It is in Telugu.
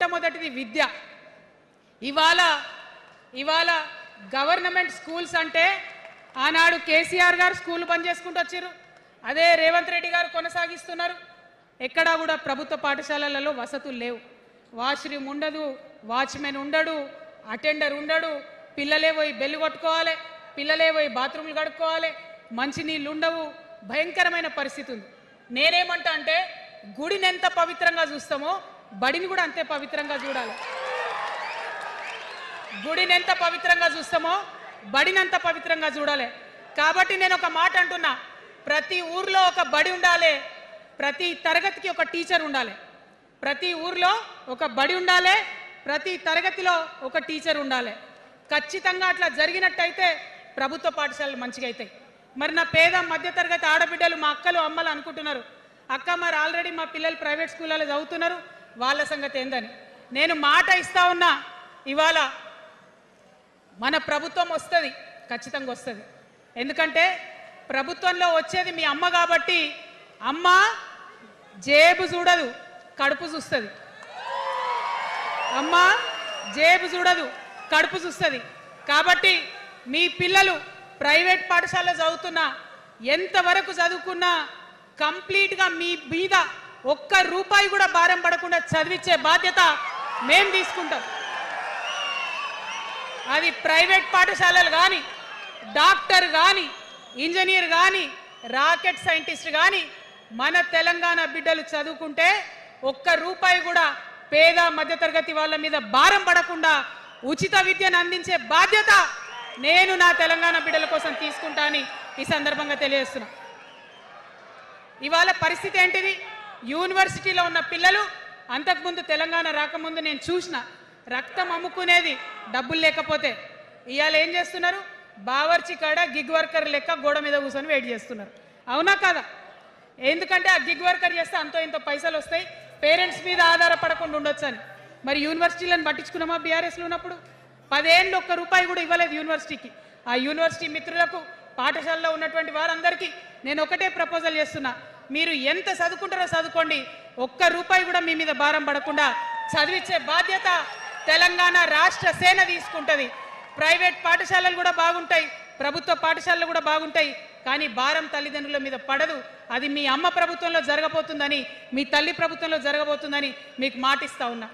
మొట్టమొదటిది విద్య. ఇవాళ గవర్నమెంట్ స్కూల్స్ అంటే ఆనాడు కేసీఆర్ గారు స్కూల్ బంద్ చేసుకుంటూ వచ్చారు, అదే రేవంత్ రెడ్డి గారు కొనసాగిస్తున్నారు. ఎక్కడా కూడా ప్రభుత్వ పాఠశాలలలో వసతులు లేవు. వాష్రూమ్ ఉండదు, వాచ్మెన్ ఉండడు, అటెండర్ ఉండడు, పిల్లలే పోయి బెల్లు కొట్టుకోవాలి, పిల్లలే పోయి బాత్రూమ్లు కడుక్కోవాలి, మంచినీళ్ళు ఉండవు, భయంకరమైన పరిస్థితి ఉంది. నేనేమంటా అంటే గుడిని ఎంత పవిత్రంగా చూస్తామో బడిని కూడా అంతే పవిత్రంగా చూడాలి. గుడిని ఎంత పవిత్రంగా చూస్తామో బడిని అంత పవిత్రంగా చూడాలి. కాబట్టి నేను ఒక మాట అంటున్నా, ప్రతి ఊర్లో ఒక బడి ఉండాలి, ప్రతి తరగతికి ఒక టీచర్ ఉండాలి. ప్రతి ఊర్లో ఒక బడి ఉండాలి, ప్రతి తరగతిలో ఒక టీచర్ ఉండాలి. ఖచ్చితంగా అట్లా జరిగినట్టయితే ప్రభుత్వ పాఠశాలలు మంచిగా అవుతాయి. మరి నా పేద మధ్యతరగతి ఆడబిడ్డలు, మా అక్కలు అమ్మలు అనుకుంటున్నారు, అక్క మరి ఆల్రెడీ మా పిల్లలు ప్రైవేట్ స్కూళ్ళలో చదువుతున్నారు, వాళ్ళ సంగతి ఏందని. నేను మాట ఇస్తా ఉన్నా, ఇవాళ మన ప్రభుత్వం వస్తుంది, ఖచ్చితంగా వస్తుంది. ఎందుకంటే ప్రభుత్వంలో వచ్చేది మీ అమ్మ కాబట్టి అమ్మ జేబు చూడదు, కడుపు చూస్తుంది. అమ్మ జేబు చూడదు, కడుపు చూస్తుంది. కాబట్టి మీ పిల్లలు ప్రైవేట్ పాఠశాలలో చదువుతున్నా, ఎంతవరకు చదువుకున్నా కంప్లీట్గా మీ మీద ఒక్క రూపాయి కూడా భారం పడకుండా చదివించే బాధ్యత మేము తీసుకుంటాం. అది ప్రైవేట్ పాఠశాలలు కానీ, డాక్టర్ కానీ, ఇంజనీర్ కానీ, రాకెట్ సైంటిస్ట్ కానీ మన తెలంగాణ బిడ్డలు చదువుకుంటే ఒక్క రూపాయి కూడా పేద మధ్యతరగతి వాళ్ళ మీద భారం పడకుండా ఉచిత విద్యను అందించే బాధ్యత నేను నా తెలంగాణ బిడ్డల కోసం తీసుకుంటా అని ఈ సందర్భంగా తెలియజేస్తున్నా. ఇవాళ పరిస్థితి ఏంటిది? యూనివర్సిటీలో ఉన్న పిల్లలు అంతకుముందు తెలంగాణ రాకముందు నేను చూసిన రక్తం అమ్ముకునేది డబ్బులు లేకపోతే. ఇవాళ ఏం చేస్తున్నారు? బావర్చి కాడ గిగ్ వర్కర్ లెక్క గోడ మీద కూర్చొని వెయిట్ చేస్తున్నారు. అవునా కాదా? ఎందుకంటే ఆ గిగ్ వర్కర్ చేస్తే అంతో ఇంత పైసలు వస్తాయి, పేరెంట్స్ మీద ఆధారపడకుండా ఉండొచ్చు అని. మరి యూనివర్సిటీలను పట్టించుకున్నామా? బీఆర్ఎస్లో ఉన్నప్పుడు 10 ఏళ్ళు ఒక్క రూపాయి కూడా ఇవ్వలేదు యూనివర్సిటీకి. ఆ యూనివర్సిటీ మిత్రులకు, పాఠశాలలో ఉన్నటువంటి వారందరికీ నేను ఒకటే ప్రపోజల్ చేస్తున్నా, మీరు ఎంత చదువుకుంటారో చదువుకోండి, ఒక్క రూపాయి కూడా మీ మీద భారం పడకుండా చదివించే బాధ్యత తెలంగాణ రాష్ట్ర సేన తీసుకుంటుంది. ప్రైవేట్ పాఠశాలలు కూడా బాగుంటాయి, ప్రభుత్వ పాఠశాలలు కూడా బాగుంటాయి, కానీ భారం తల్లిదండ్రుల మీద పడదు. అది మీ అమ్మ ప్రభుత్వంలో జరగబోతుందని, మీ తల్లి ప్రభుత్వంలో జరగబోతుందని మీకు మాటిస్తా ఉన్నా.